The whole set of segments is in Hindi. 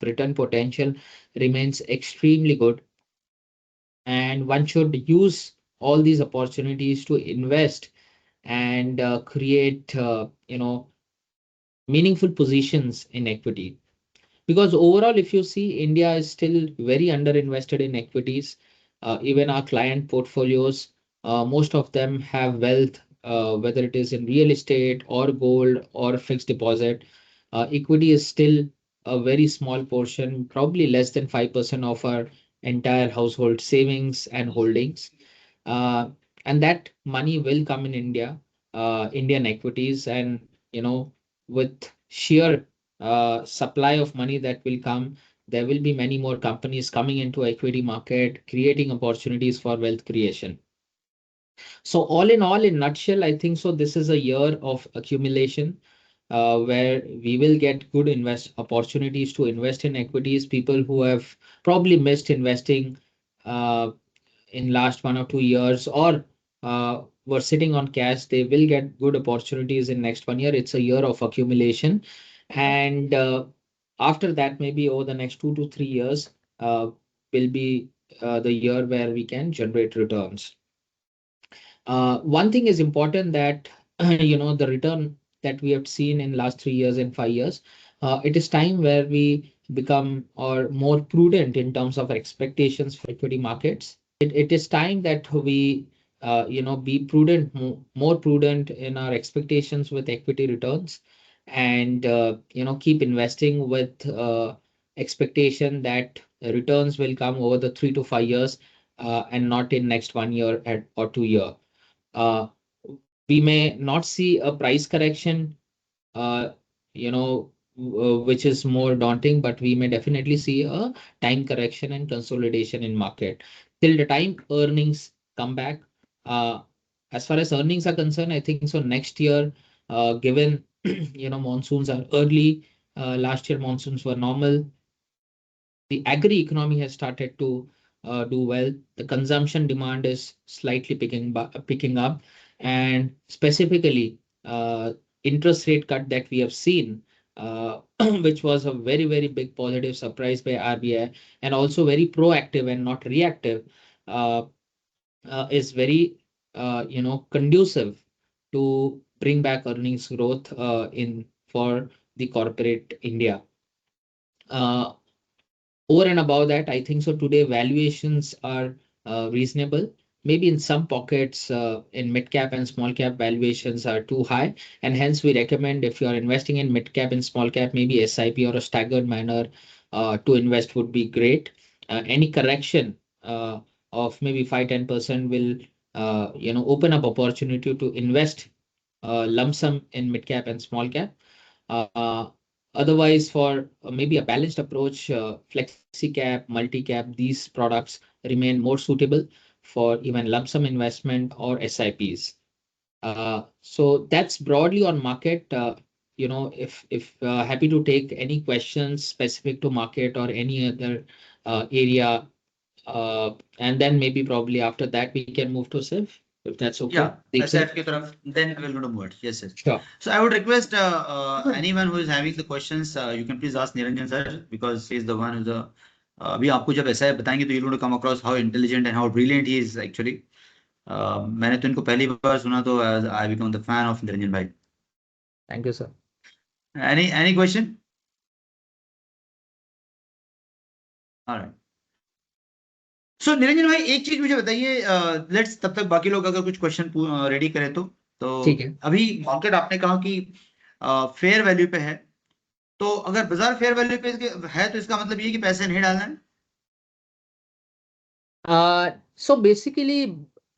return potential remains extremely good, and one should use all these opportunities to invest and create meaningful positions in equity. Because overall, if you see, India is still very underinvested in equities. Even our client portfolios, most of them have wealth, whether it is in real estate or gold or fixed deposit. Equity is still a very small portion, probably less than 5% of our entire household savings and holdings. Uh, and that money will come in India, Indian equities, and with sheer supply of money that will come, there will be many more companies coming into equity market, creating opportunities for wealth creation. So all in all, in nutshell, I think so. This is a year of accumulation where we will get good invest opportunities to invest in equities. People who have probably missed investing uh, in last 1 or 2 years, or were sitting on cash, they will get good opportunities in next 1 year. It's a year of accumulation, and after that, maybe over the next 2 to 3 years, will be the year where we can generate returns. One thing is important that the return that we have seen in last 3 years and 5 years, it is time where we become or more prudent in terms of expectations for equity markets. It is time that we be prudent, more prudent in our expectations with equity returns, and keep investing with expectation that returns will come over the 3 to 5 years, and not in next 1 year or 2 year. uh, we may not see a price correction, uh, which is more daunting, but we may definitely see a time correction and consolidation in market till the time earnings come back. Uh, as far as earnings are concerned, I think so next year, given monsoons are early, last year monsoons were normal, the agri economy has started to do well. The consumption demand is slightly picking up, and specifically, interest rate cut that we have seen, which was a very, very big positive surprise by RBI, and also very proactive and not reactive, uh, is very conducive to bring back earnings growth in for the corporate India. Uh, Over and above that, I think so today valuations are reasonable. Maybe in some pockets, in mid cap and small cap, valuations are too high, and hence we recommend, if you are investing in mid cap and small cap, maybe SIP or a staggered manner to invest would be great. Any correction of maybe 5-10% will open up opportunity to invest lump sum in mid cap and small cap. Uh, Otherwise, for maybe a balanced approach, flexi cap, multi cap, these products remain more suitable for even lump sum investment or SIPs. So that's broadly on market. If happy to take any questions specific to market or any other area, and then maybe probably after that we can move to SIF, if that's okay. Yeah, Deep SIF की तरफ, then we will go to Moat. Yes, sir. Sure. So I would request anyone who is having the questions, you can please ask Niranjan sir, because he is the one who's the अभी आपको जब ऐसा है बताएंगे तो you're going to come across how intelligent and how brilliant he is actually. मैंने तो इनको पहली बार सुना तो I become the fan of Niranjan भाई. Thank you, sir. Any question? All right. सो निरंजन भाई एक चीज मुझे बताइए, लेट्स तब तक बाकी लोग अगर कुछ क्वेश्चन रेडी करें तो ठीक है। अभी मार्केट आपने कहा कि फेयर वैल्यू पे है, तो अगर बाजार फेयर वैल्यू पे है तो इसका मतलब ये कि पैसे नहीं डालना है. सो बेसिकली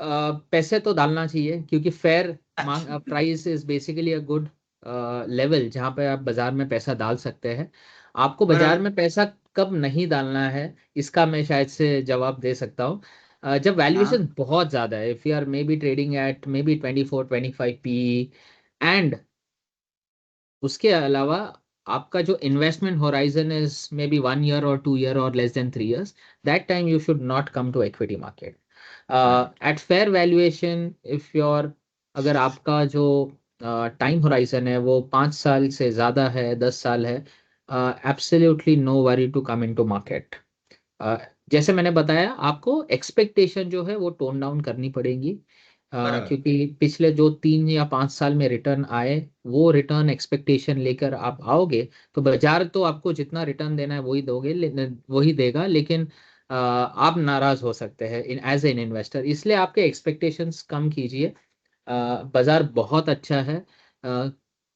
पैसे तो डालना चाहिए, क्योंकि fair price is basically a good level जहाँ पे आप बाजार में पैसा डाल सकते हैं। आपको बाजार में पैसा कब नहीं डालना है, इसका मैं शायद से जवाब दे सकता हूँ। जब वैल्यूएशन बहुत ज्यादा है, if you are maybe trading at maybe 24-25 P, and उसके अलावा आपका जो investment horizon is maybe 1 year or 2 year or less than 3 years, that time you should not come to equity market. At fair valuation, if your अगर आपका जो टाइम होराइजन है वो 5 साल से ज्यादा है, 10 साल है, absolutely no worry to come into market. जैसे मैंने बताया आपको एक्सपेक्टेशन जो है वो टोन डाउन करनी पड़ेगी, बराबर। क्योंकि पिछले जो 3 या 5 साल में रिटर्न आए वो रिटर्न एक्सपेक्टेशन लेकर आप आओगे तो बाजार तो आपको जितना रिटर्न देना है वही दोगे, वही देगा, लेकिन आप नाराज हो सकते हैं इन एज एन इन्वेस्टर। इसलिए आपके एक्सपेक्टेशंस कम कीजिए। बाजार बहुत अच्छा है।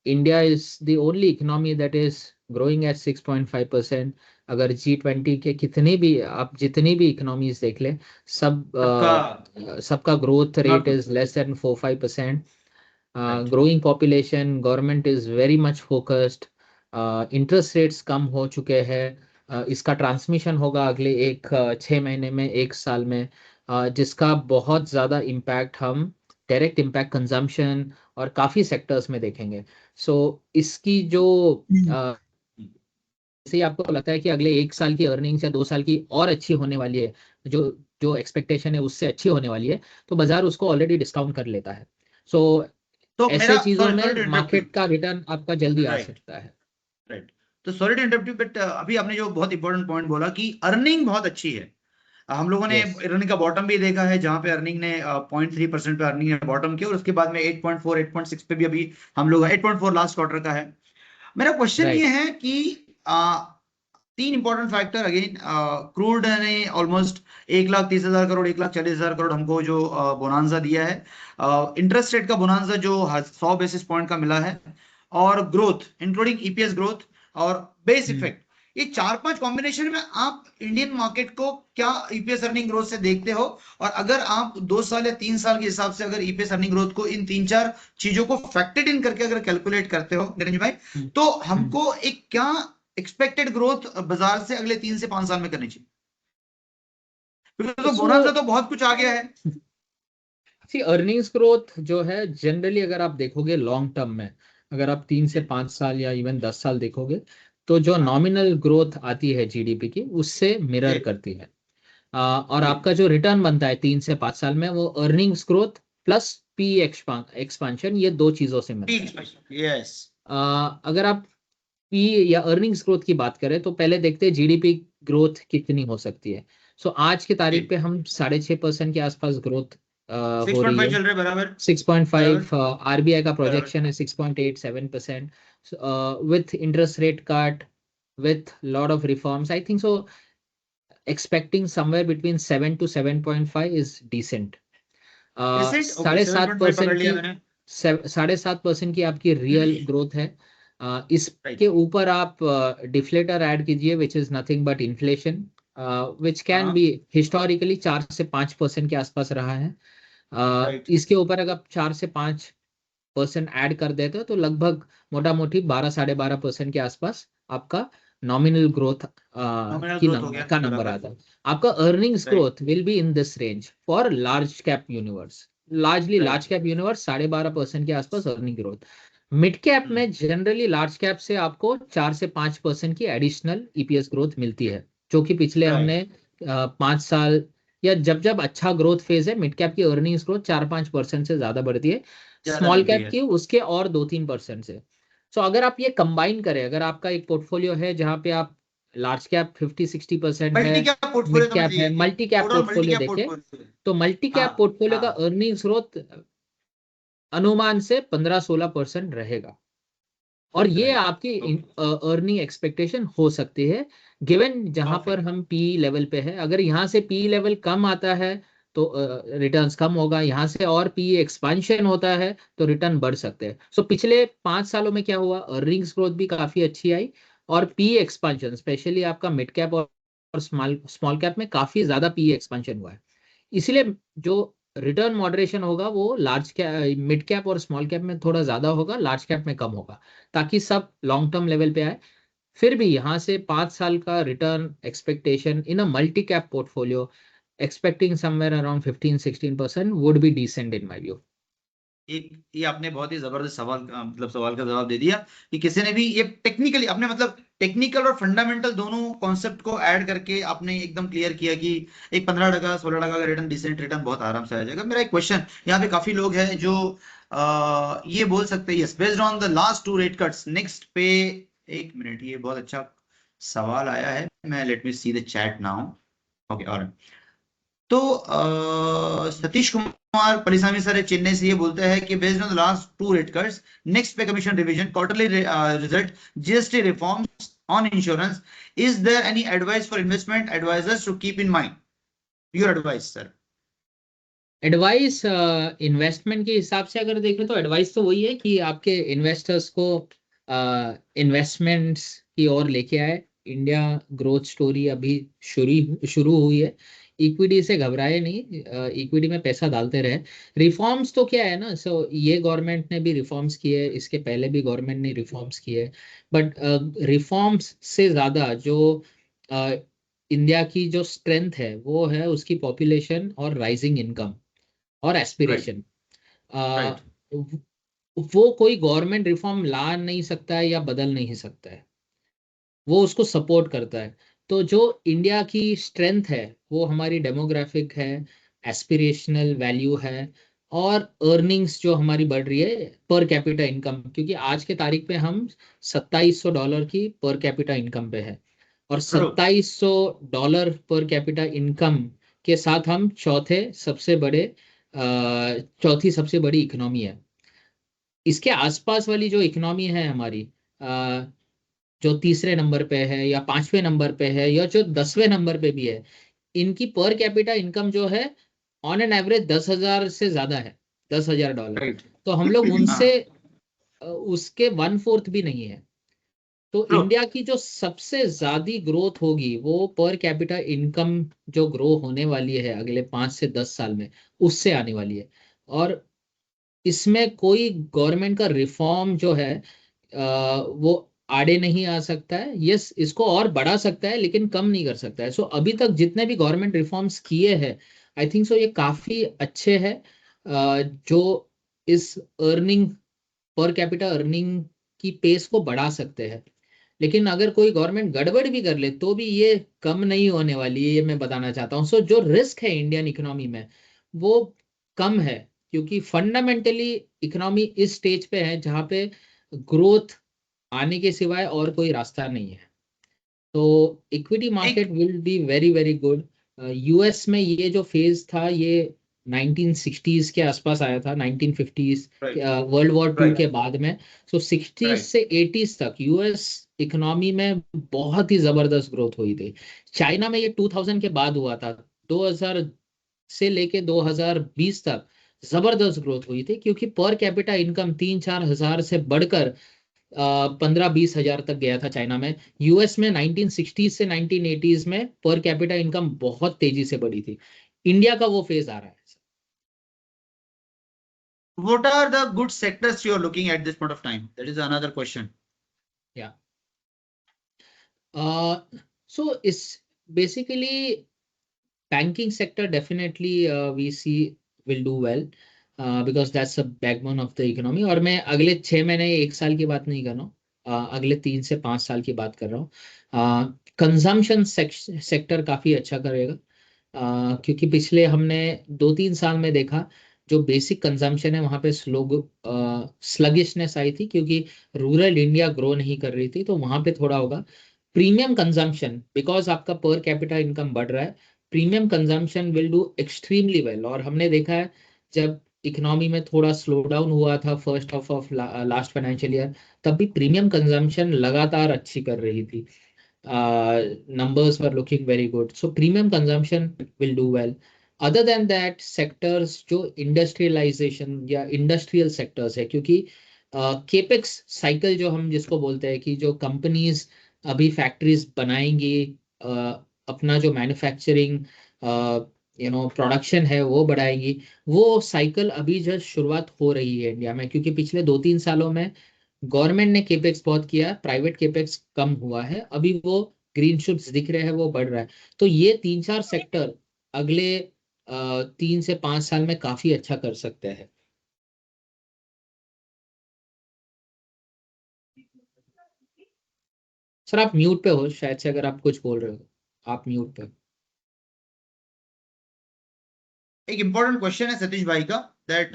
India is the only economy that is growing at 6.5%। अगर G20 के कितने भी आप जितनी भी इकोनॉमीज देख लें, सब सबका सबका growth not rate good. Is less than 4-5%। Right. Growing population, government is very much focused, interest rates कम हो चुके हैं। इसका ट्रांसमिशन होगा अगले 6 महीने में, 1 साल में, जिसका बहुत ज़्यादा इम्पैक्ट हम डायरेक्ट इम्पैक्ट कंजम्पशन और काफ़ी सेक्टर्स में देखेंगे। सो इसकी जो जैसे ही आपको लगता है कि अगले 1 साल की अर्निंग्स या 2 साल की और अच्छी होने वाली है, जो जो एक्सपेक्टेशन है उससे अच्छी होने वाली है, तो बाजार उसको ऑलरेडी डिस्काउंट कर लेता है। सो तो ऐसे मेरा चीजों सॉरी सॉरी टू में इंटरप्ट यू। मार्केट का रिटर्न आपका जल्दी आ राइट। सकता है। राइट। तो sorry to interrupt you, but अभी आपने जो बहुत इंपॉर्टेंट पॉइंट बोला कि अर्निंग बहुत अच्छी है। हम लोगों ने यस। अर्निंग का बॉटम भी देखा है, जहां पे अर्निंग ने 0.3% पे अर्निंग है बॉटम की, और उसके बाद में 8.4 8.6 पे भी अभी हम लोग 8.4 लास्ट क्वार्टर का है। मेरा क्वेश्चन ये राइट। है कि आ, तीन इंपॉर्टेंट फैक्टर अगेन, क्रूड ने ऑलमोस्ट 1,30,000 करोड़ 1,40,000 करोड़ हमको जो बोनांजा दिया है, इंटरेस्ट रेट का बोनांजा जो 100 बेसिस पॉइंट का मिला है, और ग्रोथ इंक्लूडिंग ईपीएस ग्रोथ और बेस हम्म। इफेक्ट, ये चार पांच कॉम्बिनेशन में आप इंडियन मार्केट को क्या ईपीएस अर्निंग ग्रोथ से देखते हो? और अगर आप 2 साल या 3 साल के हिसाब से अगर ईपीएस अर्निंग ग्रोथ को इन तीन चार चीजों को फैक्टेड इन करके अगर कैलकुलेट करते हो निरंजन भाई, हम्म। तो हम्म। हमको एक क्या एक्सपेक्टेड ग्रोथ बाजार से अगले 3 से 5 साल में करनी चाहिए? क्योंकि तो सो बोनस तो बहुत कुछ आ गया है। सी अर्निंग्स ग्रोथ जो है जनरली अगर आप देखोगे लॉन्ग टर्म में, अगर आप 3 से 5 साल या इवन 10 साल देखोगे, तो जो हाँ नॉमिनल ग्रोथ आती है जीडीपी की उससे मिरर जी करती है। और जी। आपका जो रिटर्न बनता है 3 से 5 साल में वो earnings growth plus P expansion, ये दो चीजों से मिलता है। यस। अगर आप पी या अर्निंग्स ग्रोथ की बात करें तो पहले देखते हैं जीडीपी ग्रोथ कितनी हो सकती है। सो आज की जी। तारीख पे हम 6.5% के आसपास ग्रोथ सिक्स हो पॉइंट रही फाइव है। चल रहे बराबर। 6.5, बराबर। आरबीआई का बराबर। प्रोजेक्शन है 6.87%। With interest rate cut, with lot of reforms, I think so expecting somewhere between 7 to 7.5 is decent। Decent, okay, साढ़े सेवन सात पॉइंट फाइव पकड़ परसेंट की लिया मैंने। 7.5% की आपकी रियल ग्रोथ है। इसके राइट। ऊपर आप डिफ्लेटर ऐड कीजिए which is nothing but inflation, which can हाँ। बी हिस्टोरिकली 4 से 5% के आसपास रहा है। राइट। इसके ऊपर अगर आप 4 से 5% ऐड कर देते हो तो लगभग मोटा मोटी 12-12.5% के आसपास आपका नॉमिनल ग्रोथ नॉमिनल की ग्रोथ हो नंबर गया का नंबर बराबर। आता है। आपका earnings right. Growth will be in this range for large cap universe. Large right. Cap universe 12.5% के आसपास अर्निंग ग्रोथ। मिड कैप में जनरली लार्ज कैप से आपको 4 से 5% की एडिशनल ईपीएस ग्रोथ मिलती है, जो कि पिछले राइट। हमने 5 साल या जब जब अच्छा ग्रोथ फेज है मिड कैप की अर्निंग्स ग्रोथ 4-5% से ज्यादा बढ़ती है, ज्यादा स्मॉल मिलती कैप है। की उसके और 2-3% से। सो अगर आप ये कंबाइन करें, अगर आपका एक पोर्टफोलियो है जहां पे आप लार्ज कैप 50-60% है, मल्टी कैप पोर्टफोलियो मिड समझ कैप है, लीजिए, multi cap total multi portfolio cap देखे, पोर्टफोलियो। तो मल्टी हाँ कैप पोर्टफोलियो का हाँ। अर्निंग्स ग्रोथ अनुमान से 15-16% रहेगा। और ये राइट। आपकी ओके। अर्निंग एक्सपेक्टेशन हो सकती है गिवन जहां पर परफेक्ट। हम पी लेवल पे है। अगर यहाँ से पी लेवल कम आता है तो रिटर्न्स कम होगा, यहाँ से और पी एक्सपांशन होता है तो रिटर्न बढ़ सकते हैं। सो पिछले 5 सालों में क्या हुआ, अर्निंग्स ग्रोथ भी काफी अच्छी आई और पी एक्सपांशन स्पेशली आपका मिड कैप और स्मॉल स्मॉल कैप में काफी ज्यादा पी एक्सपांशन हुआ है। इसलिए जो रिटर्न मॉडरेशन होगा वो लार्ज कैप मिड कैप और स्मॉल कैप में थोड़ा ज्यादा होगा, लार्ज कैप में कम होगा, ताकि सब लॉन्ग टर्म लेवल पे आए। फिर भी यहाँ से 5 साल का return expectation in a multi cap portfolio expecting somewhere around 15-16% would be decent in my view. एक ये आपने बहुत ही जबरदस्त सवाल मतलब सवाल का जवाब दे दिया कि किसी ने भी ये टेक्निकली आपने मतलब टेक्निकल और फंडामेंटल दोनों कॉन्सेप्ट को ऐड करके आपने एकदम क्लियर किया कि एक 15 टका 16 टका का रिटर्न, डिसेंट रिटर्न बहुत आराम से आ जाएगा। मेरा एक क्वेश्चन, यहाँ पे काफी लोग हैं जो ये बोल सकते हैं, yes, based on the last two rate cuts next पे एक मिनट, ये बहुत अच्छा सवाल आया है। मैं let me see the chat now. Okay, alright. तो सतीश कुमार पलिसामी सर चेन्नई से ये बोलते हैं कि based on the last two rate cuts, next pay commission revision, quarterly result, GST reforms on insurance, is there any advice for investment advisors to keep in mind? Your advice sir. Advice investment के हिसाब से अगर देखें तो एडवाइस तो वही है कि आपके इन्वेस्टर्स को इन्वेस्टमेंट्स की ओर लेके आए। इंडिया ग्रोथ स्टोरी अभी शुरू शुरू हुई है। इक्विटी से घबराए नहीं, इक्विटी में पैसा डालते रहे। रिफॉर्म्स तो क्या है ना, सो ये गवर्नमेंट ने भी रिफॉर्म्स किए, इसके पहले भी गवर्नमेंट ने रिफॉर्म्स किए। बट रिफॉर्म्स से ज़्यादा जो इंडिया की जो स्ट्रेंथ है वो है उसकी पॉपुलेशन और राइजिंग इनकम और राइट, एस्पिरेशन। राइट, वो कोई गवर्नमेंट रिफॉर्म ला नहीं सकता है या बदल नहीं सकता है, वो उसको सपोर्ट करता है। तो जो इंडिया की स्ट्रेंथ है वो हमारी डेमोग्राफिक है, एस्पिरेशनल वैल्यू है, और अर्निंग्स जो हमारी बढ़ रही है पर कैपिटा इनकम, क्योंकि आज के तारीख पे हम $2700 की पर कैपिटा इनकम पे है। और ट्रू, $2700 पर कैपिटा इनकम के साथ हम चौथी सबसे बड़ी इकोनॉमी है। इसके आसपास वाली जो इकोनॉमी है हमारी, जो तीसरे नंबर पे है या पांचवें नंबर पे है या जो 10वें नंबर पे भी है, इनकी पर कैपिटा इनकम जो है ऑन एन एवरेज 10,000 से ज्यादा है, $10,000। राइट। तो हम लोग हाँ, उनसे उसके 1/4 भी नहीं है। तो ट्रू। इंडिया की जो सबसे ज्यादा ग्रोथ होगी वो पर कैपिटा इनकम जो ग्रो होने वाली है अगले 5 से 10 साल में, उससे आने वाली है। और इसमें कोई गवर्नमेंट का रिफॉर्म जो है वो आड़े नहीं आ सकता है। यस, इसको और बढ़ा सकता है लेकिन कम नहीं कर सकता है। सो अभी तक जितने भी गवर्नमेंट रिफॉर्म्स किए हैं, आई थिंक सो ये काफी अच्छे हैं, जो इस अर्निंग पर कैपिटा अर्निंग की पेस को बढ़ा सकते हैं। लेकिन अगर कोई गवर्नमेंट गड़बड़ भी कर ले तो भी ये कम नहीं होने वाली है, ये मैं बताना चाहता हूँ। सो जो रिस्क है इंडियन इकोनॉमी में वो कम है, क्योंकि फंडामेंटली इकोनॉमी इस स्टेज पे है जहाँ पे ग्रोथ आने के सिवाय और कोई रास्ता नहीं है। तो इक्विटी एक, market will be very very good. US में ये जो फेज था ये 1960s के आसपास आया था, 1950s, right, world war two right, के बाद में। सो 60s राइट। से 80s तक यूएस इकोनॉमी में बहुत ही जबरदस्त ग्रोथ हुई थी। चाइना में ये 2000 के बाद हुआ था। 2000 से लेके 2020 तक जबरदस्त ग्रोथ हुई थी, क्योंकि पर कैपिटा इनकम 3-4 हजार से बढ़कर 15-20 हजार तक गया था चाइना में। यूएस में 1960s से 1980s में पर कैपिटा इनकम बहुत तेजी से बढ़ी थी। इंडिया का वो फेज आ रहा है। What are the good sectors you are looking at this point of time? That is another question. या सो इस basically banking sector definitely we see will do well, because that's the backbone of the economy। और मैं अगले 6 महीने 1 साल की बात नहीं कर रहा हूँ, अगले 3 से 5 साल की बात कर रहा हूँ। कंजम्पशन सेक्टर काफी अच्छा करेगा, क्योंकि पिछले हमने 2-3 साल में देखा जो बेसिक कंजम्पशन है वहां पे स्लगिशनेस आई थी, क्योंकि रूरल इंडिया ग्रो नहीं कर रही थी, तो वहां पे थोड़ा होगा। प्रीमियम कंजम्पशन, बिकॉज आपका पर कैपिटा इनकम बढ़ रहा है, premium consumption will do extremely well. और हमने देखा है जब इकोनॉमी में थोड़ा स्लो डाउन हुआ था first half of last financial year, तब भी प्रीमियम कंजम्पशन लगातार अच्छी कर रही थी। Numbers were looking very good. So premium consumption will do well. Other than that, sectors जो इंडस्ट्रियलाइजेशन या इंडस्ट्रियल सेक्टर्स है, क्योंकि केपेक्स साइकिल जो हम जिसको बोलते हैं कि जो कंपनीज अभी फैक्ट्रीज बनाएंगी, अपना जो मैन्युफैक्चरिंग प्रोडक्शन है वो बढ़ाएंगी, वो साइकिल अभी जस्ट शुरुआत हो रही है इंडिया में। क्योंकि पिछले 2-3 सालों में गवर्नमेंट ने केपेक्स बहुत किया है, प्राइवेट केपेक्स कम हुआ है, अभी वो ग्रीन शूट्स दिख रहे हैं, वो बढ़ रहा है। तो ये 3-4 सेक्टर अगले 3 से 5 साल में काफी अच्छा कर सकते हैं। सर आप म्यूट पे हो शायद से, अगर आप कुछ बोल रहे हो आप म्यूट पे हो। एक important क्वेश्चन है सतीश भाई का, that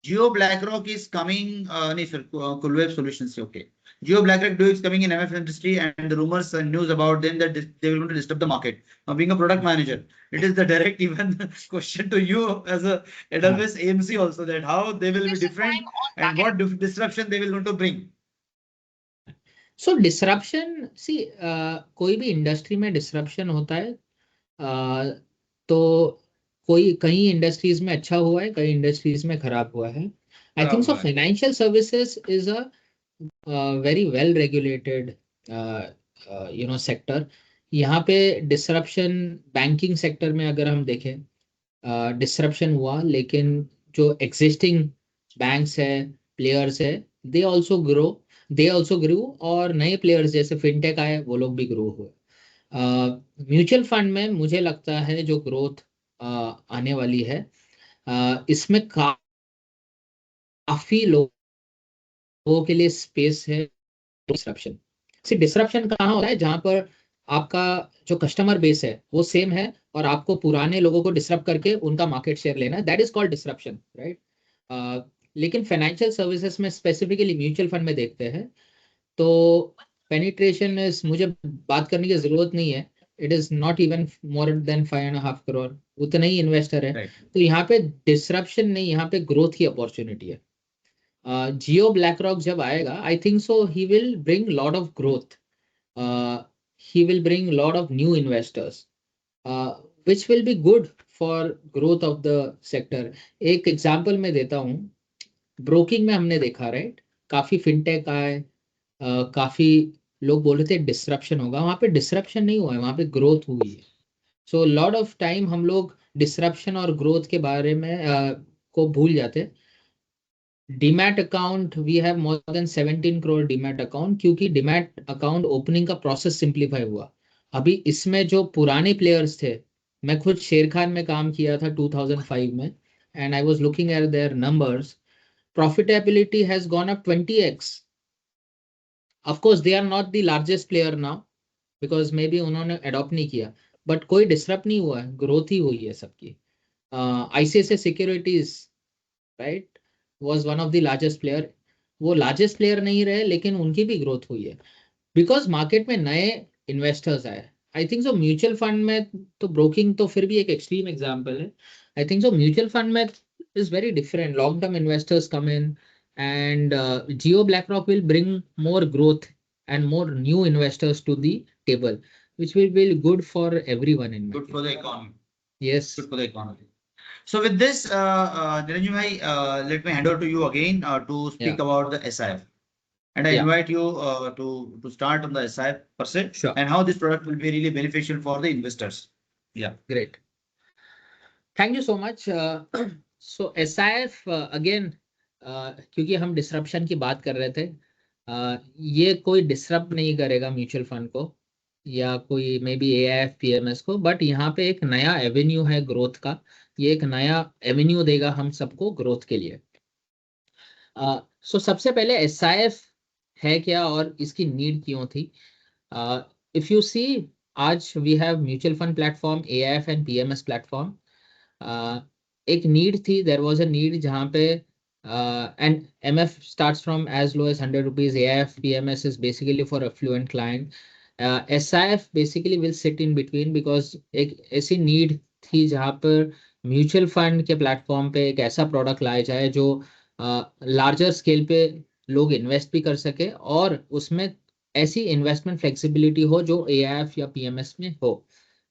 Jio black rock is coming, नहीं सर, कुलवेब सॉल्यूशन से, okay. Jio BlackRock Duo is coming in MF industry, and the rumors and news about them that they will going to disturb the market. Now, being a product manager, it is the direct even question to you as a हाँ. Edelweiss AMC also, that how they will be different and what disruption they will going to bring. So disruption see, कोई भी इंडस्ट्री में डिसरप्शन होता है. तो कोई कई इंडस्ट्रीज में अच्छा हुआ है, कई इंडस्ट्रीज में खराब हुआ है. I think so financial services is a very well regulated sector. यहाँ पे डिसरप्शन बैंकिंग सेक्टर में अगर हम देखें, डिसरप्शन हुआ, लेकिन जो एग्जिस्टिंग बैंक्स है, प्लेयर्स है, दे ऑल्सो ग्रो, और नए प्लेयर्स जैसे फिनटेक आए वो लोग भी ग्रो हुए. म्यूचुअल फंड में मुझे लगता है जो ग्रोथ आने वाली है, इसमें काफी लोगों के लिए स्पेस है. डिसरप्शन सिर्फ डिसरप्शन कहाँ होता है, जहां पर आपका जो कस्टमर बेस है वो सेम है और आपको पुराने लोगों को डिसरप्ट करके उनका मार्केट शेयर लेना है. That is called disruption, right. लेकिन फाइनेंशियल सर्विसेज में स्पेसिफिकली म्यूचुअल फंड में देखते हैं तो पेनिट्रेशन इज, मुझे बात करने की जरूरत नहीं है, it is not even more than 5.5 crore, उतने ही इन्वेस्टर है. Right. तो यहाँ पे डिसरप्शन नहीं, यहाँ पे ग्रोथ की अपॉर्चुनिटी है. जियो ब्लैक रॉक जब आएगा, आई think so he will bring lot of growth, he will bring lot of new investors, which will be good for growth of the sector. एक एग्जाम्पल मैं देता हूँ, ब्रोकिंग में हमने देखा, राइट, काफी फिनटेक आए, काफी लोग बोल रहे थे डिसरप्शन होगा, वहां पे डिसरप्शन नहीं हुआ है, वहां पे ग्रोथ हुई है. सो लॉट ऑफ टाइम हम लोग डिसरप्शन और ग्रोथ के बारे में को भूल जाते. Demat account, we have more than 17 crore demat account, क्योंकि डीमैट अकाउंट ओपनिंग का प्रोसेस सिंप्लीफाई हुआ. अभी इसमें जो पुराने प्लेयर्स थे, मैं खुद शेर खान में काम किया था 2005 में, and I was looking at their numbers. Profitability has gone up 20x. Of course they are not the largest player now, because maybe उन्होंने अडॉप्ट नहीं किया, बट कोई डिसरप्ट नहीं हुआ है, ग्रोथ ही हुई है सबकी. ICICI securities, right, was one of the largest player. वो लार्जेस्ट प्लेयर नहीं रहे, लेकिन उनकी भी ग्रोथ हुई है बिकॉज मार्केट में नए इन्वेस्टर्स आए. आई थिंक सो म्यूचुअल फंड में तो, ब्रोकिंग तो फिर भी एक एक्सट्रीम एग्जांपल है. I think so mutual fund में is very different. Long term investors come in, and Jio BlackRock will bring more growth and more new investors to the table, which will be good for everyone in Good for the economy. Yes. Good for the economy. So with this, Niranjan bhai, let me hand over to you again to speak about the SIF. And I invite you to start on the SIF per se, Sure. and how this product will be really beneficial for the investors. Yeah. Great. Thank you so much. So SIF again, क्योंकि हम डिसरप्शन की बात कर रहे थे, ये कोई डिसरप्ट नहीं करेगा म्यूचुअल फंड को या कोई मे बी AIF PMS को, बट यहाँ पे एक नया एवेन्यू है ग्रोथ का. ये एक नया एवेन्यू देगा हम सबको ग्रोथ के लिए. सो सबसे पहले SIF है क्या और इसकी नीड क्यों थी. इफ यू सी, आज we have mutual fund platform, AIF and PMS platform. एक नीड थी, देयर वाज अ नीड जहाँ पे and MF starts from as low as 100 rupees. AIF PMS is basically for affluent client. SIF basically will sit in between because एक ऐसी नीड थी जहाँ पर म्यूचुअल फंड के प्लेटफॉर्म पे एक ऐसा प्रोडक्ट लाया जाए जो लार्जर स्केल पे लोग इन्वेस्ट भी कर सके और उसमें ऐसी इन्वेस्टमेंट फ्लेक्सिबिलिटी हो जो AIF या PMS में हो.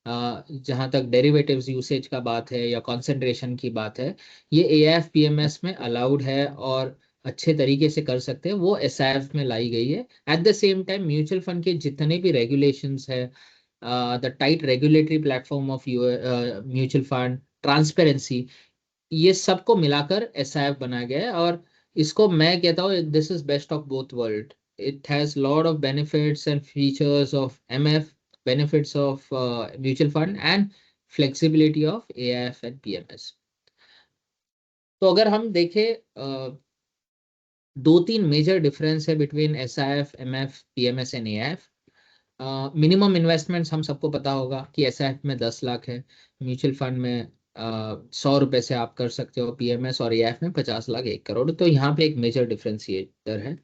जहाँ तक डेरिवेटिव्स यूसेज का बात है या कंसंट्रेशन की बात है, ये AIF PMS में अलाउड है और अच्छे तरीके से कर सकते हैं, वो SIF में लाई गई है. At the same time mutual fund के जितने भी रेगुलेशंस है, the tight regulatory platform of mutual fund, transparency, ये सबको मिलाकर SIF बनाया गया है. और इसको मैं कहता हूँ this is best of both world. It has lot of benefits and features of MF, benefits of mutual fund and flexibility of AIF and PMS. तो अगर हम देखें, दो तीन मेजर डिफरेंस है between SIF, MF, PMS and AIF. Minimum investments हम सबको पता होगा कि SIF में 10 लाख है, म्यूचुअल फंड में 100 रुपए से आप कर सकते हो, PMS और AIF में 50 लाख 1 करोड़. तो यहाँ पे एक मेजर डिफरेंशिएटर है.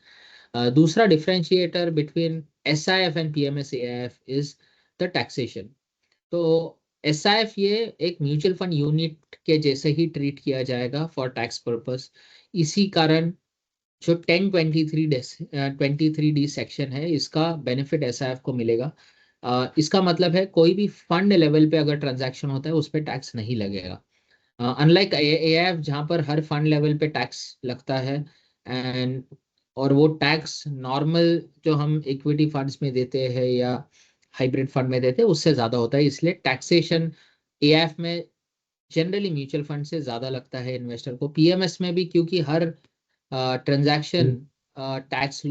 दूसरा differentiator between SIF and PMS AIF is the taxation. तो SIF ये एक म्यूचुअल फंड यूनिट के जैसे ही ट्रीट किया जाएगा फॉर टैक्स पर्पस। इसी कारण जो 1023D सेक्शन है इसका बेनिफिट SIF को मिलेगा। इसका मतलब है कोई भी फंड लेवल पे अगर ट्रांजैक्शन होता है उस पर टैक्स नहीं लगेगा, अनलाइक AIF जहाँ पर हर फंड लेवल पे टैक्स लगता है। एंड और वो टैक्स नॉर्मल जो हम इक्विटी फंड्स में देते हैं या हाइब्रिड फंड में देते हैं उससे ज़्यादा होता है, इसलिए टैक्सेशन AIF में जनरली म्यूचुअल फंड से ज़्यादा लगता है इन्वेस्टर को। PMS में भी क्योंकि हर ट्रांजैक्शन टैक्स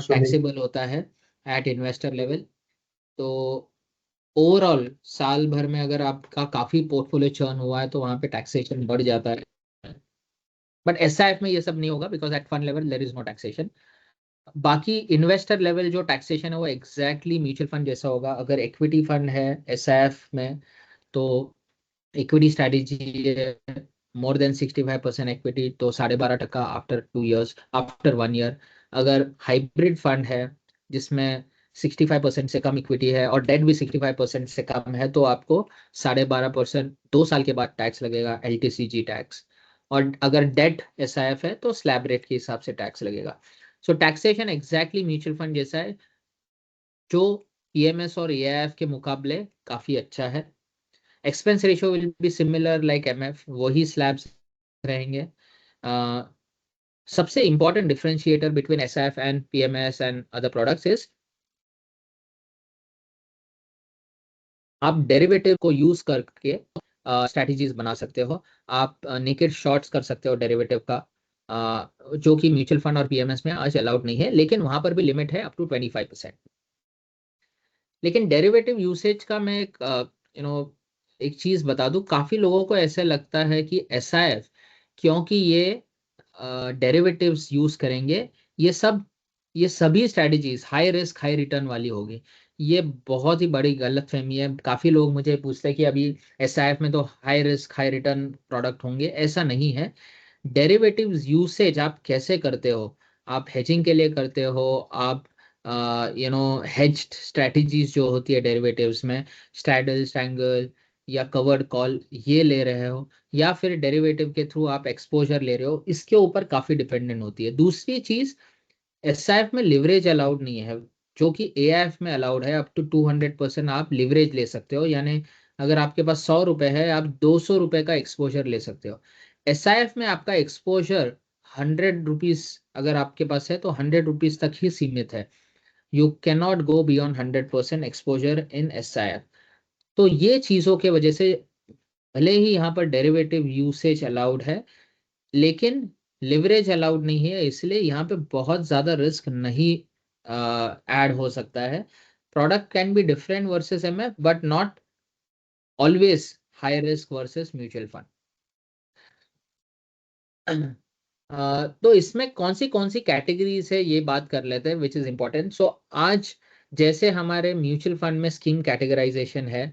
टैक्सेबल होता है एट इन्वेस्टर लेवल। तो ओवरऑल साल भर में अगर आपका काफी पोर्टफोलियो चर्न हुआ है तो वहां पे टैक्सेशन बढ़ जाता है। बट SIF में ये सब नहीं होगा because at fund level there is no taxation. बाकी इन्वेस्टर लेवल जो टैक्सेशन है वो एग्जैक्टली म्यूचुअल फंड जैसा होगा। अगर इक्विटी फंड है SIF में तो equity strategy more than 65% equity तो 12.5% आफ्टर 2 years, आफ्टर 1 year। अगर हाइब्रिड फंड है जिसमें 65% से कम इक्विटी है और डेट भी 65% से कम है तो आपको 12.5% 2 साल के बाद टैक्स लगेगा, LTCG टैक्स। और अगर डेट SIF है तो स्लैब रेट के हिसाब से टैक्स लगेगा। सो टैक्सेशन एग्जैक्टली म्यूचुअल फंड जैसा है जो PMS और AIF के मुकाबले काफी अच्छा है। Expense ratio will be similar like MF, वही स्लैब्स रहेंगे। uh, सबसे important differentiator between SIF and PMS and other products is आप डेरिवेटिव को यूज करके स्ट्रैटेजीज बना सकते हो। आप नेकेड शॉर्ट्स कर सकते हो डेरिवेटिव का, जो कि म्यूचुअल फंड और PMS में आज अलाउड नहीं है, लेकिन वहां पर भी लिमिट है अप टू 25%। लेकिन डेरिवेटिव यूसेज का मैं एक एक चीज बता दूं, काफी लोगों को ऐसा लगता है कि SIF क्योंकि ये डेरिवेटिव्स यूज करेंगे ये सभी strategies high risk high return वाली होगी। ये बहुत ही बड़ी गलतफहमी है। काफी लोग मुझे पूछते हैं कि अभी SIF में तो high risk high return product होंगे, ऐसा नहीं है। डेरिवेटिव्स यूसेज आप कैसे करते हो, आप हेजिंग के लिए करते हो, आप हेज्ड स्ट्रेटजीज जो होती है डेरिवेटिव्स में, स्ट्रैडल स्ट्रैंगल या कवर्ड कॉल ये ले रहे हो, या फिर डेरिवेटिव के थ्रू आप एक्सपोजर ले रहे हो, इसके ऊपर काफी डिपेंडेंट होती है। दूसरी चीज, SIF में लिवरेज अलाउड नहीं है जो कि AIF में अलाउड है। अप टू 200% आप लिवरेज ले सकते हो, यानी अगर आपके पास 100 रुपए है आप 200 रुपए का एक्सपोजर ले सकते हो। SIF में आपका एक्सपोजर 100 रुपीज अगर आपके पास है तो 100 रुपीज तक ही सीमित है। You can not go beyond 100% exposure in SIF। तो ये चीजों के वजह से भले ही यहाँ पर डेरिवेटिव यूसेज अलाउड है लेकिन लिवरेज अलाउड नहीं है, इसलिए यहाँ पे बहुत ज्यादा रिस्क नहीं ऐड हो सकता है। Product can be different versus MF but not always high risk versus mutual fund. तो इसमें कौन सी कैटेगरीज है ये बात कर लेते हैं विच इज इंपॉर्टेंट। सो आज जैसे हमारे म्यूचुअल फंड में स्कीम कैटेगराइजेशन है,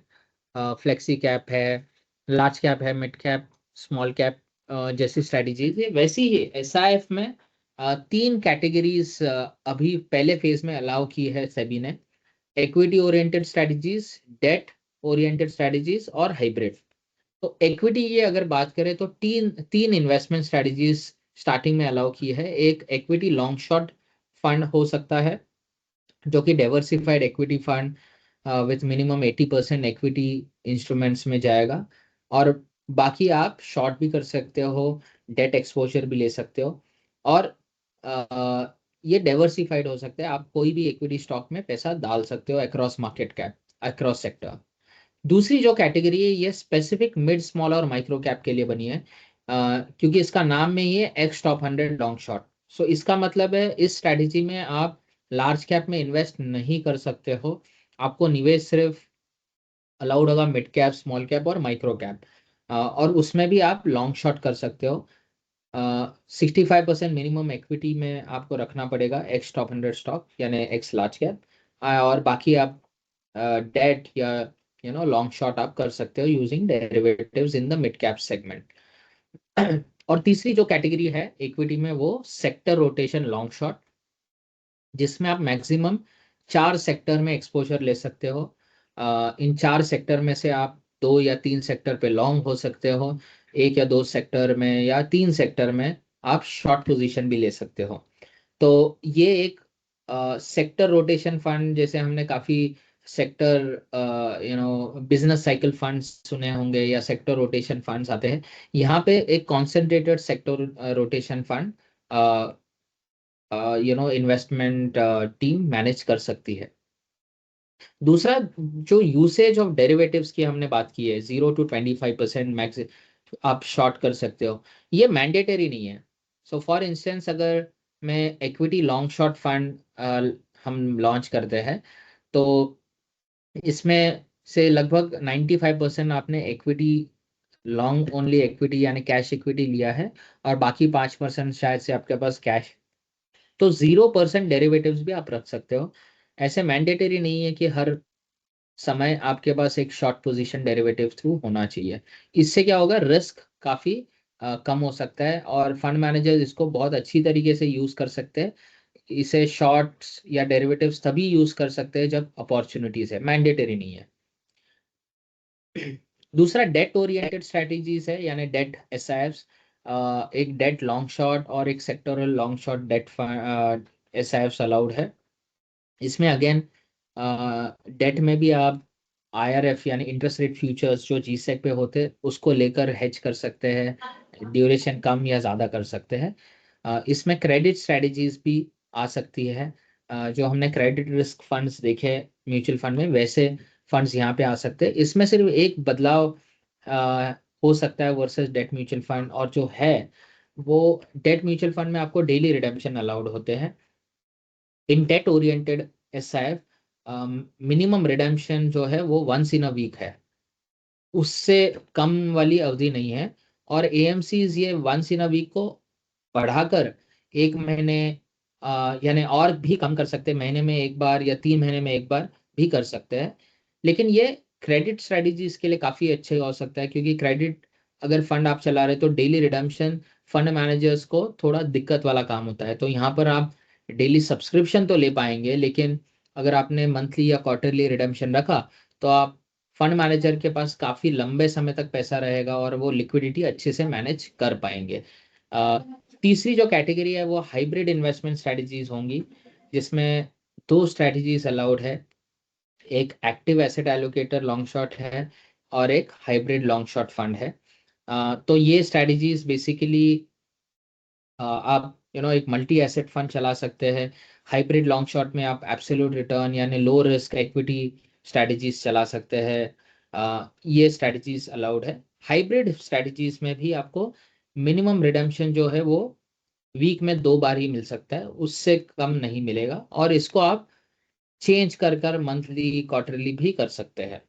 फ्लेक्सी कैप है, लार्ज कैप है, मिड कैप, स्मॉल कैप जैसी स्ट्रेटजीज है, वैसी ही SIF में 3 कैटेगरीज अभी पहले फेज में अलाउ की है सेबी ने। Equity oriented strategies, date oriented strategies और हाइब्रिड। तो इक्विटी ये अगर बात करें तो तीन तीन इन्वेस्टमेंट स्ट्रेटजीज स्टार्टिंग में अलाउ की है। एक इक्विटी लॉन्ग शॉर्ट फंड हो सकता है जो कि diversified equity fund with minimum 80% equity instruments में जाएगा, और बाकी आप शॉर्ट भी कर सकते हो, डेट एक्सपोजर भी ले सकते हो, और ये डाइवर्सिफाइड हो सकता है। आप कोई भी इक्विटी स्टॉक में पैसा डाल सकते हो across market cap, across sector. दूसरी जो कैटेगरी है ये स्पेसिफिक मिड स्मॉल और माइक्रो कैप के लिए बनी है, क्योंकि इसका नाम में ही है एक्स टॉप 100 लॉन्ग शॉर्ट। सो इसका मतलब है इस स्ट्रैटेजी में आप लार्ज कैप में इन्वेस्ट नहीं कर सकते हो, आपको निवेश सिर्फ अलाउड होगा मिड कैप, स्मॉल कैप और माइक्रो कैप, और उसमें भी आप लॉन्ग शॉर्ट कर सकते हो। 65% मिनिमम इक्विटी में आपको रखना पड़ेगा एक्स टॉप 100 स्टॉक यानी एक्स लार्ज कैप, और बाकी आप डेट या लॉन्ग शॉर्ट आप कर सकते हो using derivatives in the mid cap segment. और तीसरी जो कैटेगरी है इक्विटी में वो सेक्टर रोटेशन लॉन्ग शॉर्ट, जिसमें आप मैक्सिमम 4 सेक्टर में एक्सपोजर ले सकते हो। इन 4 सेक्टर में से आप 2 या 3 सेक्टर पे लॉन्ग हो सकते हो, 1 या 2 सेक्टर में या 3 सेक्टर में आप शॉर्ट पोजीशन भी ले सकते हो। तो ये एक सेक्टर रोटेशन फंड, जैसे हमने काफी सेक्टर बिजनेस साइकिल फंड्स सुने होंगे या सेक्टर रोटेशन फंड्स आते हैं, यहाँ पे एक concentrated sector rotation fund investment team manage कर सकती है। दूसरा, जो यूसेज ऑफ डेरिवेटिव्स की हमने बात की है, 0 to 25% मैक्स आप शॉर्ट कर सकते हो, ये मैंडेटरी नहीं है। सो फॉर इंस्टेंस, अगर मैं इक्विटी लॉन्ग शॉर्ट फंड हम लॉन्च करते हैं, तो इसमें से लगभग 95% आपने इक्विटी लॉन्ग ओनली इक्विटी यानी कैश इक्विटी लिया है, और बाकी 5% शायद से आपके पास कैश, तो 0% डेरिवेटिव्स भी आप रख सकते हो। ऐसे मैंडेटरी नहीं है कि हर समय आपके पास एक शॉर्ट पोजीशन डेरिवेटिव थ्रू होना चाहिए। इससे क्या होगा, रिस्क काफी कम हो सकता है, और फंड मैनेजर इसको बहुत अच्छी तरीके से यूज कर सकते हैं। इसे शॉर्ट्स या डेरिवेटिव्स तभी यूज कर सकते हैं जब अपॉर्चुनिटीज है, मैंडेटरी नहीं है। दूसरा, डेट ओरिएंटेड स्ट्रेटजीज है, यानी डेट एसआईएफ्स। एक डेट लॉन्ग शॉर्ट और एक sectoral long short debt SIFs allowed है। इसमें अगेन डेट में भी आप आईआरएफ यानी इंटरेस्ट रेट फ्यूचर्स जो जीसेक पे होते हैं उसको लेकर हेज कर सकते हैं, ड्यूरेशन कम या ज़्यादा कर सकते हैं। इसमें क्रेडिट स्ट्रेटजीज भी आ सकती है। जो हमने क्रेडिट रिस्क फंड्स देखे म्यूचुअल फंड में, वैसे फंड्स यहाँ पे आ सकते हैं। इसमें सिर्फ एक बदलाव अ, हो सकता है वर्सेस डेट म्यूचुअल फंड, और जो है वो, डेट म्यूचुअल फंड में आपको डेली रिडेम्पशन अलाउड होते हैं। In debt oriented SIF minimum redemption जो है वो वंस इन अ वीक है, उससे कम वाली अवधि नहीं है। और एएमसीज ये वंस इन अ वीक को बढ़ाकर 1 महीने यानी और भी कम कर सकते हैं, महीने में एक बार या 3 महीने में एक बार भी कर सकते हैं। लेकिन ये क्रेडिट स्ट्रेटजी इसके लिए काफ़ी अच्छे हो सकता है, क्योंकि क्रेडिट अगर फंड आप चला रहे तो डेली रिडम्पशन फंड मैनेजर्स को थोड़ा दिक्कत वाला काम होता है। तो यहाँ पर आप डेली सब्सक्रिप्शन तो ले पाएंगे, लेकिन अगर आपने मंथली या क्वार्टरली रिडम्पशन रखा, तो आप फंड मैनेजर के पास काफ़ी लंबे समय तक पैसा रहेगा और वो लिक्विडिटी अच्छे से मैनेज कर पाएंगे। तीसरी जो कैटेगरी है वो हाइब्रिड इन्वेस्टमेंट स्ट्रेटजीज होंगी, जिसमें 2 स्ट्रेटजीज अलाउड है। एक active asset allocator long short है, और एक हाइब्रिड लॉन्ग शॉर्ट फंड है। तो ये स्ट्रेटजीज बेसिकली आप एक मल्टी एसेट फंड चला सकते हैं। हाइब्रिड लॉन्ग शॉर्ट में आप एब्सोल्यूट रिटर्न यानी लो रिस्क इक्विटी स्ट्रेटजीज चला सकते हैं। ये स्ट्रेटजीज अलाउड है। हाइब्रिड स्ट्रेटजीज में भी आपको मिनिमम रिडेम्पशन जो है वो वीक में 2 बार ही मिल सकता है, उससे कम नहीं मिलेगा, और इसको आप चेंज कर कर मंथली क्वार्टरली भी कर सकते हैं।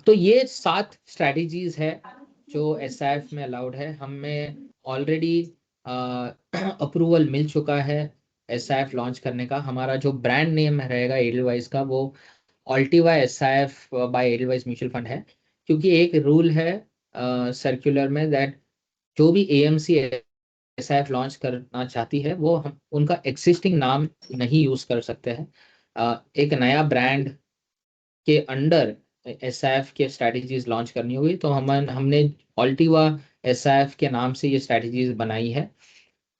तो ये 7 स्ट्रैटेजीज है जो एसआईएफ में अलाउड है। हमें ऑलरेडी अप्रूवल मिल चुका है एसआईएफ लॉन्च करने का। हमारा जो ब्रांड नेम रहेगा एडलवाइज का, वो Altiva SIF by Edelweiss mutual fund है, क्योंकि एक रूल है सर्कुलर में दैट जो भी एएमसी एसआईएफ लॉन्च करना चाहती है वो हम उनका एग्जिस्टिंग नाम नहीं यूज कर सकते हैं। एक नया ब्रांड के अंडर एसआईएफ के स्ट्रैटेजीज लॉन्च करनी होगी, तो हमने ऑल्टिवा एसआईएफ के नाम से ये स्ट्रैटेजीज बनाई है।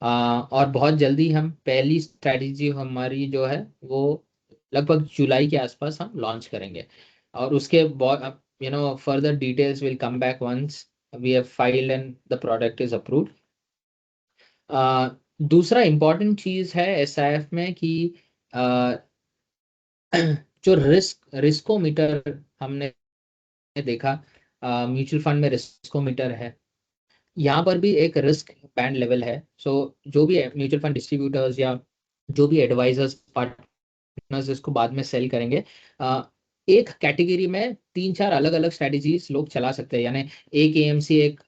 और बहुत जल्दी हम पहली स्ट्रैटेजी हमारी जो है वो लगभग जुलाई के आसपास हम लॉन्च करेंगे, और उसके बाद further details will come back once we have filed and the product is approved. दूसरा इम्पॉर्टेंट चीज है एसआईएफ में कि uh, जो रिस्कोमीटर हमने देखा, म्यूचुअल फंड में रिस्कोमीटर है, यहाँ पर भी एक रिस्क बैंड लेवल है। सो जो भी म्यूचुअल फंड डिस्ट्रीब्यूटर्स या जो भी एडवाइजर्स पार्टनर्स इसको बाद में सेल करेंगे, एक कैटेगरी में 3-4 अलग अलग स्ट्रेटजीज लोग चला सकते हैं, यानी एक एएमसी एक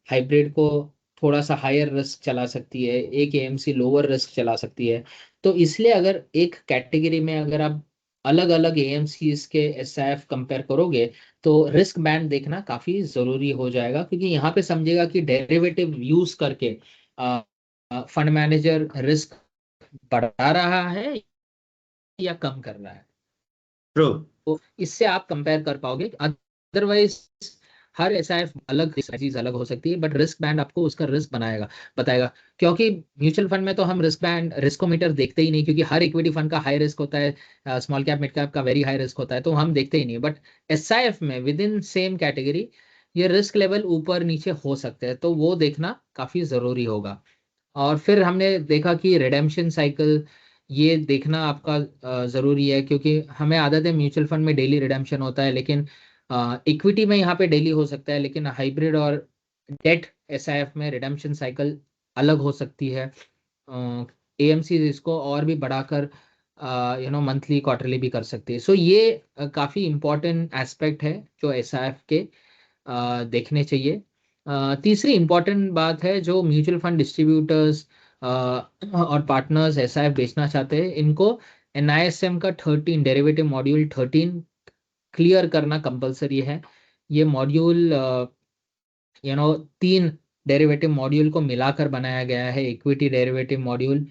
हाइब्रिड को थोड़ा सा हायर रिस्क चला सकती है, एक एएमसी लोअर रिस्क चला सकती है। तो इसलिए अगर एक कैटेगरी में अगर आप अलग अलग एएमसीज के एसआईएफ कंपेयर करोगे, तो रिस्क बैंड देखना काफी जरूरी हो जाएगा, क्योंकि यहाँ पे समझेगा कि डेरिवेटिव यूज करके फंड मैनेजर रिस्क बढ़ा रहा है या कम कर रहा है। ट्रू। तो इससे आप कंपेयर कर पाओगे। अदरवाइज हर एसआईएफ अलग चीज अलग हो सकती है, बट रिस्क बैंड आपको उसका रिस्क बनाएगा, बताएगा। क्योंकि म्यूचुअल फंड में तो हम रिस्क बैंड रिस्कोमीटर देखते ही नहीं, क्योंकि हर इक्विटी फंड का हाई रिस्क होता है, स्मॉल कैप मिड कैप का वेरी हाई रिस्क होता है, तो हम देखते ही नहीं। बट एसआईएफ में विद इन सेम कैटेगरी ये रिस्क लेवल ऊपर नीचे हो सकते हैं, तो वो देखना काफी जरूरी होगा। और फिर हमने देखा कि रिडेम्पशन साइकिल ये देखना आपका जरूरी है, क्योंकि हमें आदत है म्यूचुअल फंड में डेली रिडेम्पशन होता है, लेकिन इक्विटी में यहाँ पे डेली हो सकता है, लेकिन हाइब्रिड और डेट एसआईएफ में रिडेम्पशन साइकिल अलग हो सकती है। एएमसी इसको और भी बढ़ाकर मंथली क्वार्टरली भी कर सकती है। सो ये काफी इंपॉर्टेंट एस्पेक्ट है जो एसआईएफ के देखने चाहिए। तीसरी इंपॉर्टेंट बात है, जो म्यूचुअल फंड डिस्ट्रीब्यूटर्स और पार्टनर्स एसआईएफ बेचना चाहते हैं, इनको एनआईएसएम का 13 डेरिवेटिव मॉड्यूल 13 क्लियर करना कंपलसरी है। ये मॉड्यूल 3 डेरिवेटिव मॉड्यूल को मिलाकर बनाया गया है, equity derivative module,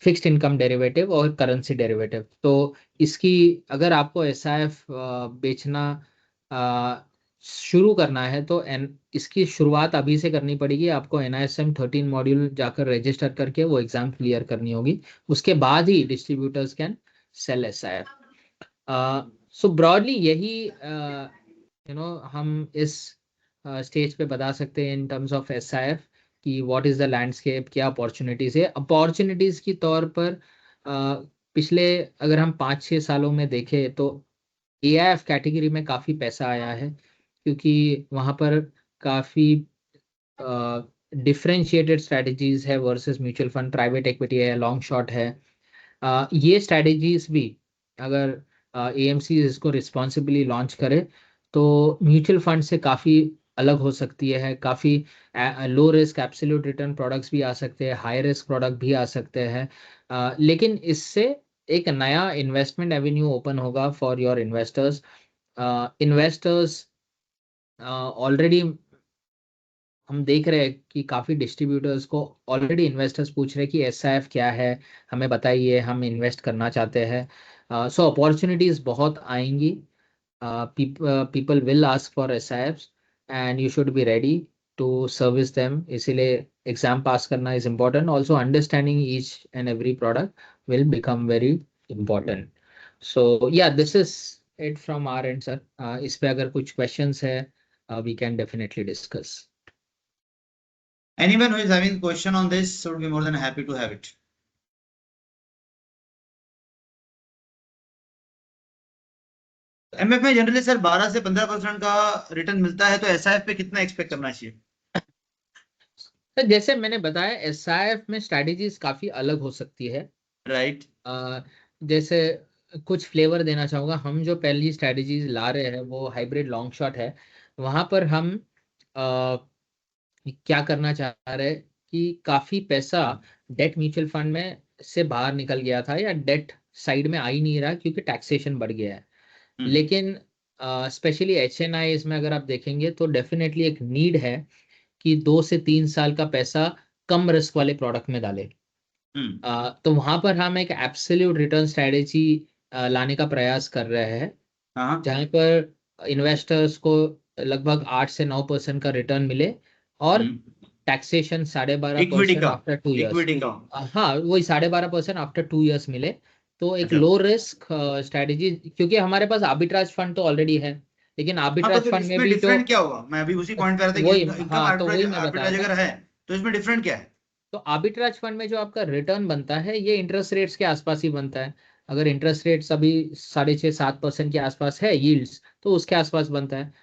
fixed income derivative और करेंसी डेरिवेटिव। तो इसकी अगर आपको एसआईएफ बेचना शुरू करना है, तो इसकी शुरुआत अभी से करनी पड़ेगी। आपको एनआईएसएम 13 मॉड्यूल जाकर रजिस्टर करके वो एग्जाम क्लियर करनी होगी, उसके बाद ही distributors can sell SIF. So broadly यही हम इस स्टेज पे बता सकते हैं इन टर्म्स ऑफ एसआईएफ कि व्हाट इज द लैंडस्केप, क्या अपॉर्चुनिटीज है। अपॉर्चुनिटीज की तौर पर पिछले अगर हम 5-6 सालों में देखें तो एआईएफ कैटेगरी में काफ़ी पैसा आया है, क्योंकि वहाँ पर काफ़ी डिफरेंशिएटेड स्ट्रैटेजीज है versus mutual fund, private equity है, लॉन्ग शॉर्ट है। ये स्ट्रैटेजीज भी अगर एएमसी इसको रिस्पॉन्सिबली लॉन्च करे तो म्यूचुअल फंड से काफ़ी अलग हो सकती है। काफ़ी low risk absolute return products भी आ सकते हैं, हाई रिस्क प्रोडक्ट भी आ सकते हैं, लेकिन इससे एक नया इन्वेस्टमेंट एवेन्यू ओपन होगा for your investors. Investors already हम देख रहे हैं कि काफ़ी डिस्ट्रीब्यूटर्स को ऑलरेडी इन्वेस्टर्स पूछ रहे हैं कि एसआईएफ क्या है, हमें बताइए, हम इन्वेस्ट करना चाहते हैं। सो अपॉर्चुनिटीज बहुत आएंगी। People will ask for SIFs and you should be ready to service them. इसीलिए एग्जाम पास करना is important, also understanding each and every product will become very important. So yeah this is it from our end sir. इस पे अगर कुछ क्वेश्चंस है we can definitely discuss. Anyone who is having question on this would be more than happy to have it. MF में जनरली सर 12 से 15% का रिटर्न मिलता है, तो एसआईएफ पे कितना एक्सपेक्ट करना चाहिए? तो जैसे मैंने बताया एसआईएफ में स्ट्रैटेजीज काफी अलग हो सकती है। राइट। जैसे कुछ फ्लेवर देना चाहूंगा, हम जो पहली स्ट्रैटेजीज ला रहे हैं वो हाइब्रिड लॉन्ग शॉट है। वहां पर हम क्या करना चाह रहे हैं कि काफी पैसा डेट म्यूचुअल फंड में से बाहर निकल गया था, या डेट साइड में आ ही नहीं रहा क्योंकि टैक्सेशन बढ़ गया है। लेकिन स्पेशली एचएनआई में अगर आप देखेंगे तो डेफिनेटली एक नीड है कि 2 से 3 साल का पैसा कम रिस्क वाले प्रोडक्ट में डाले। तो वहां पर हम एक एब्सोल्यूट रिटर्न स्ट्रेटेजी लाने का प्रयास कर रहे हैं, हाँ। जहाँ पर इन्वेस्टर्स को लगभग 8 से 9% का रिटर्न मिले, और टैक्सेशन 12.5% इक्विटी का आफ्टर 2 इयर्स। इक्विटी का हाँ, वही 12.5% आफ्टर 2 इयर्स मिले। तो एक अच्छा। लो रिस्क स्ट्रेटेजी, क्योंकि हमारे पास आर्बिट्राज फंड तो ऑलरेडी है, लेकिन हाँ, तो आर्बिट्राज फिर फंड में इसमें भी तो डिफरेंट क्या होगा? मैं अभी उसी पॉइंट पे आ रहा था कि वही, इनकम हाँ तो आर्बिट्राज वही मैं बता आर्बिट्राज रहा था। अगर है तो इसमें डिफरेंट क्या है? तो आर्बिट्राज फंड में जो आपका रिटर्न बनता है ये इंटरेस्ट रेट्स के आसपास ही बनता है। अगर इंटरेस्ट रेट्स अभी 6.5-7% के आसपास है यील्ड्स, तो उसके आसपास बनता है।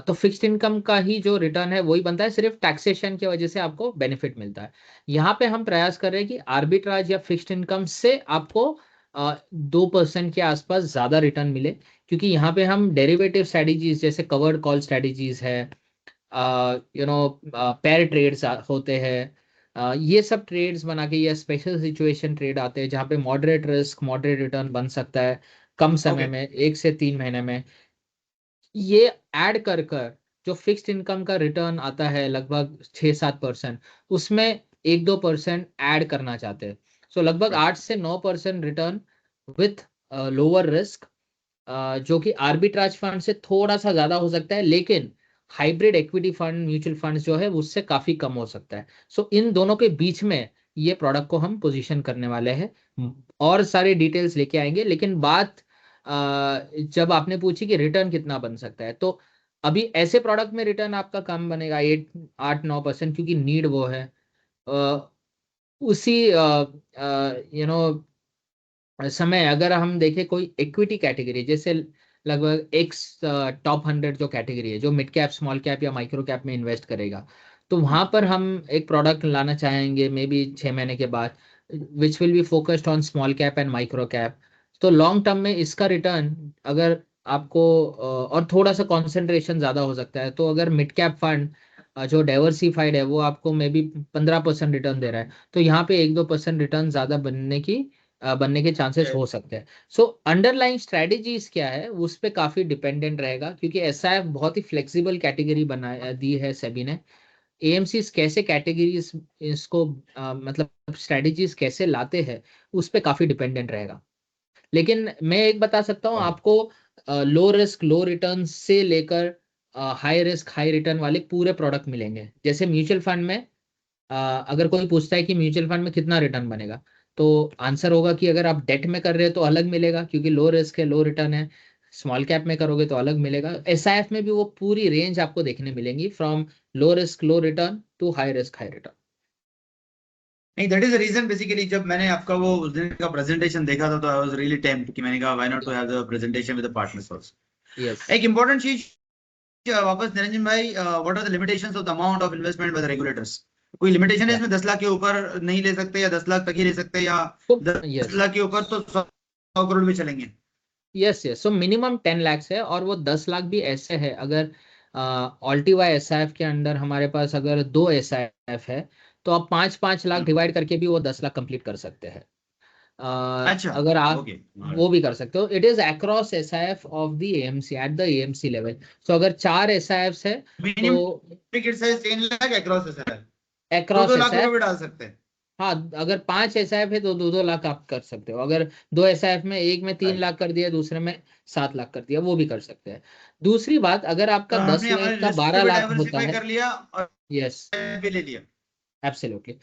तो फिक्स्ड इनकम का ही जो रिटर्न है वही बनता है, सिर्फ टैक्सेशन की वजह से आपको बेनिफिट मिलता है। यहाँ पे हम प्रयास कर रहे हैं कि आर्बिट्राज या फिक्स्ड इनकम से आपको 2% के आसपास ज्यादा रिटर्न मिले, क्योंकि यहाँ पे हम डेरिवेटिव स्ट्रेटेजीज जैसे कवर्ड कॉल स्ट्रेटेजीज है, पेयर ट्रेड्स होते हैं, ये सब ट्रेड्स बना के, या स्पेशल सिचुएशन ट्रेड आते हैं जहाँ पे मॉडरेट रिस्क मॉडरेट रिटर्न बन सकता है कम समय ओके। में, 1 से 3 महीने में। ये ऐड कर कर जो फिक्स्ड इनकम का रिटर्न आता है लगभग 6-7%, उसमें 1-2% ऐड करना चाहते हैं। सो लगभग 8 से 9% रिटर्न विथ लोअर रिस्क, जो कि आर्बिट्राज फंड से थोड़ा सा ज्यादा हो सकता है, लेकिन hybrid equity fund mutual fund जो है उससे काफी कम हो सकता है। सो इन दोनों के बीच में ये प्रोडक्ट को हम पोजीशन करने वाले हैं। और सारे डिटेल्स लेके आएंगे, लेकिन बात जब आपने पूछी कि रिटर्न कितना बन सकता है, तो अभी ऐसे प्रोडक्ट में रिटर्न आपका कम बनेगा 8-9%, क्योंकि नीड वो है। अ, उसी समय अगर हम देखें कोई इक्विटी कैटेगरी, जैसे लगभग एक्स टॉप 100 जो कैटेगरी है, जो मिड कैप, स्मॉल कैप या माइक्रो कैप में इन्वेस्ट करेगा, तो वहां पर हम एक प्रोडक्ट लाना चाहेंगे मे बी 6 महीने के बाद, which will be focused on small cap and micro cap. तो लॉन्ग टर्म में इसका रिटर्न अगर आपको और थोड़ा सा कॉन्सेंट्रेशन ज्यादा हो सकता है, तो अगर मिड कैप फंड जो डाइवर्सिफाइड है वो आपको मे बी 15% रिटर्न दे रहा है, तो यहाँ पे 1-2% रिटर्न ज्यादा बनने के चांसेस हो सकते हैं। सो अंडरलाइंग स्ट्रेटेजीज क्या है उस पे काफी डिपेंडेंट रहेगा, क्योंकि एसआईएफ बहुत ही फ्लेक्सिबल कैटेगरी बना दी है सेबी ने। एएमसी कैसे कैटेगरीज इसको मतलब स्ट्रेटेजीज कैसे लाते हैं उस पे काफी डिपेंडेंट रहेगा। लेकिन मैं एक बता सकता हूँ आपको, लो रिस्क लो रिटर्न से लेकर हाई रिस्क हाई रिटर्न वाले पूरे प्रोडक्ट मिलेंगे। जैसे म्यूचुअल फंड में अगर कोई पूछता है कि म्यूचुअल फंड में कितना रिटर्न बनेगा, तो आंसर होगा कि अगर आप डेट में कर रहे हो तो अलग मिलेगा, क्योंकि लो रिस्क है लो रिटर्न है। स्मॉल कैप में करोगे तो अलग मिलेगा। एसआईएफ में भी वो पूरी रेंज आपको देखने मिलेंगी, from low risk low return to high risk high return. नहीं, that is the reason basically. जब मैंने आपका वो उस दिन का प्रेजेंटेशन देखा था तो आई वाज रियली टेम्प्ट कि मैंने कहा why not to have the presentation with the partners yes. Also. एक इंपॉर्टेंट चीज वापस निरंजन भाई, what are the limitations of the amount of investment by the regulators? कोई लिमिटेशन है या इसमें? 10 लाख के ऊपर नहीं ले सकते, या 10 लाख तक ही ले सकते, या तो 10 यस, लाख के ऊपर तो 100 करोड़ भी चलेंगे? Yes, yes. So minimum 10 lakh है, और वो 10 लाख भी ऐसे है, अगर ऑल्टीवाई एसआईएफ के अंडर हमारे पास अगर 2 एसआईएफ है, तो आप 5-5 लाख डिवाइड करके भी वो 10 लाख कंप्लीट कर सकते हैं। अच्छा, अगर आप ओके। वो भी कर सकते हो। It is across SIF of the AMC at the AMC level. So अगर 4 एसआईएफ है तो minimum ticket size 10 lakh across है सर? दो अक्रॉस दो लाख रुपए एसआईएफ, भी डाल सकते हैं? हाँ, अगर 5 एसआईएफ है तो 2-2 लाख आप कर सकते हो। अगर 2 एसआईएफ में एक में 3 लाख कर दिया, दूसरे में 7 लाख कर दिया, वो भी कर सकते हैं। दूसरी बात, अगर तो आपका दस हमने लाख हमारे का रिस्क को बारह भी लाख होता डाइवर्सिफाई है। कर लिया और यस, भी ले लिया। एब्सोल्युटली।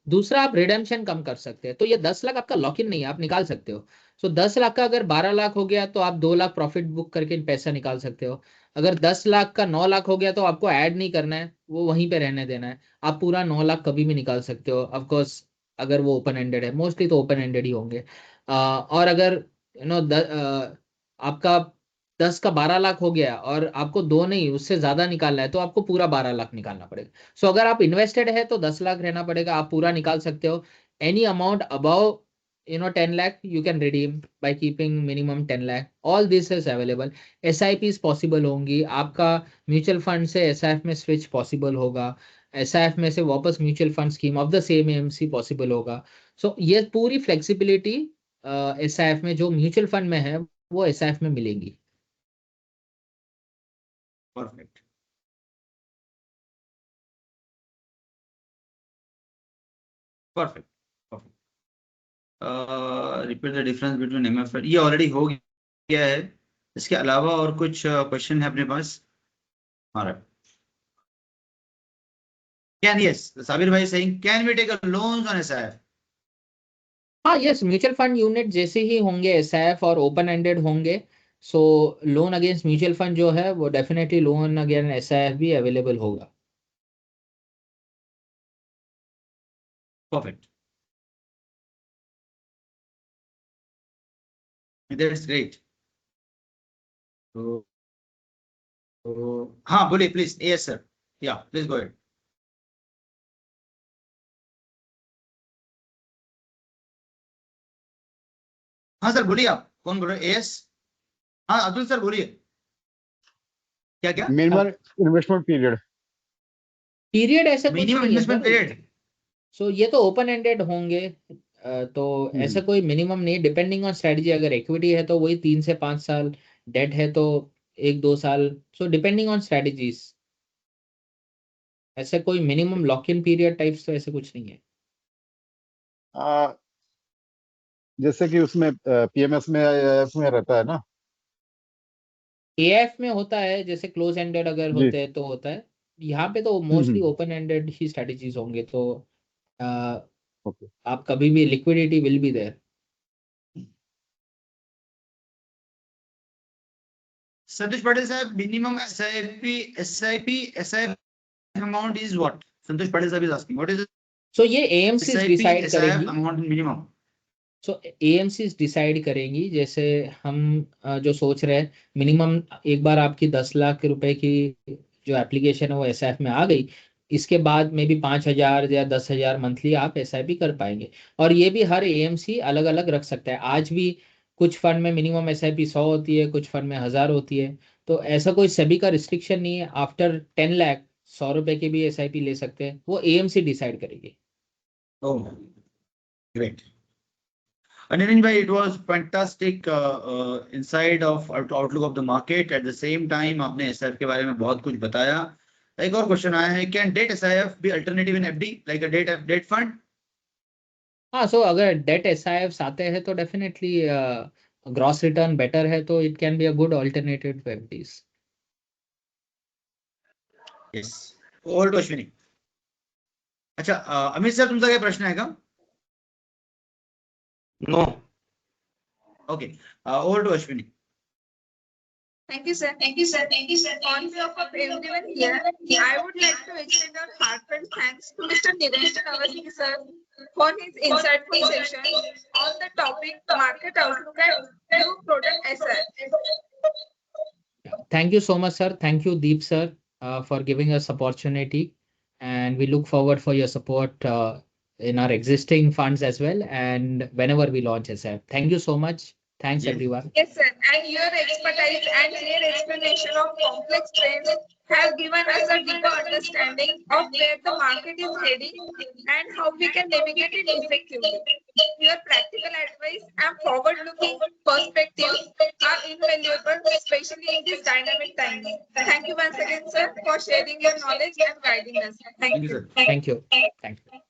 दूसरा, आप रिडेम्पशन कम कर सकते हैं, तो ये 10 लाख आपका लॉक इन नहीं है, आप निकाल सकते हो। सो 10 लाख का अगर 12 लाख हो गया तो आप 2 लाख प्रॉफिट बुक करके पैसा निकाल सकते हो। अगर 10 लाख का 9 लाख हो गया तो आपको ऐड नहीं करना है, वो वहीं पे रहने देना है। आप पूरा 9 लाख कभी भी निकाल सकते हो, ऑफकोर्स, अगर वो ओपन एंडेड है। मोस्टली तो ओपन एंडेड ही होंगे। और अगर आपका 10 का 12 लाख हो गया और आपको दो नहीं उससे ज्यादा निकालना है, तो आपको पूरा 12 लाख निकालना पड़ेगा। सो अगर आप इन्वेस्टेड है तो 10 लाख रहना पड़ेगा, आप पूरा निकाल सकते हो। Any amount above 10 lakh you can redeem by keeping minimum 10 lakh. All this is available. S I P possible होंगी आपका, म्यूचुअल फंड से एस आई एफ में स्विच पॉसिबल होगा, एस आई एफ में से वापस mutual fund scheme of the same AMC possible होगा। सो ये पूरी फ्लेक्सिबिलिटी एस आई एफ में जो म्यूचुअल फंड में है वो एस आई एफ में मिलेंगी। Perfect, perfect, perfect. Repeat the difference between MF, ये ऑलरेडी हो गया है। इसके अलावा और कुछ क्वेश्चन है अपने पास? ऑलराइट। कैन, यस, साबिर भाई saying can we take a loans on SIF? हाँ, यस, म्यूचुअल फंड यूनिट जैसे ही होंगे एसआईएफ और ओपन एंडेड होंगे। So loan against mutual fund जो है वो डेफिनेटली लोन अगेंस्ट एसआईएफ भी अवेलेबल होगा। Perfect, that's great. तो हाँ, बोलिए please. Yes sir, yeah please go ahead. हाँ सर, बोलिए। आप कौन बोल रहे हैं? एस, हाँ अब्दुल सर बोलिए। क्या क्या? Minimum investment period. पीरियड ऐसा कुछ मिनिमम नहीं है इन्वेस्टमेंट सर। पीरियड? सो ये तो ओपन एंडेड होंगे। तो ऐसा कोई मिनिमम नहीं, डिपेंडिंग ऑन स्ट्रेटजी। अगर इक्विटी है तो वही 3 से 5 साल, डेट है तो 1-2 साल। सो डिपेंडिंग ऑन स्ट्रेटजीज, ऐसा कोई minimum lock in period types तो ऐसा कुछ नहीं है। जैसे कि उसमें पीएमएस में AIF में रहता है ना? एएफ में होता है, जैसे क्लोज एंडेड अगर जी। होते हैं तो होता है। यहाँ पे तो हम्म। मोस्टली ओपन एंडेड ही स्ट्रेटेजीज होंगे, तो अ, ओके। आप कभी भी liquidity will be there. Santosh Patel sir, minimum SIP amount is what? Santosh Patel sir is asking. What is सो ये एएमसी SIP डिसाइड करेंगी। amount minimum? सो एएमसी डिसाइड करेंगी। जैसे हम जो सोच रहे हैं, मिनिमम एक बार आपकी 10 लाख रुपए की जो एप्लीकेशन है वो एसआईएफ में आ गई, इसके बाद में भी 5,000 या 10,000 मंथली आप एसआईपी कर पाएंगे। और ये भी हर एएमसी अलग अलग रख सकता है। आज भी कुछ फंड में मिनिमम एसआईपी 100 होती है, कुछ फंड में 1,000 होती है। तो ऐसा कोई सभी का रिस्ट्रिक्शन नहीं है। आफ्टर 10 लाख 100 रुपए की भी एसआईपी ले सकते हैं, वो एएमसी डिसाइड करेगी। Oh, great. Anirin bhai, it was fantastic insight of outlook of the market. At the same time, आपने SIF के बारे में बहुत कुछ बताया। एक और क्वेश्चन आया है, can debt SIF be alternative in FD like a debt fund? हाँ, सो अगर डेट एसआईएफ्स आते हैं तो डेफिनेटली ग्रॉस रिटर्न बेटर है, तो it can be a good alternative to FDs. Yes. Over to Ashwini. अच्छा, अमित सर तुमचा काही प्रश्न आहे का? No. Okay. Over to Ashwini. Thank you, sir. Thank you, sir. Thank you, sir. On behalf of everyone here, I would like to extend our heartfelt thanks to Mr. Niranjan Awasthi, sir, for his insightful session on the topic market outlook and new product SR. Thank you so much, sir. Thank you, Deep sir, for giving us opportunity, and we look forward for your support in our existing funds as well, and whenever we launch SF. Thank you so much. Thanks, Yes. everyone. Yes, sir. And your expertise and clear explanation of complex trends have given us a deeper understanding of where the market is heading and how we can navigate it effectively. Your practical advice and forward-looking perspectives are invaluable, especially in this dynamic times. Thank you once again, sir, for sharing your knowledge and guiding us. Thank Thank you, you. sir. Thank you. Thank you.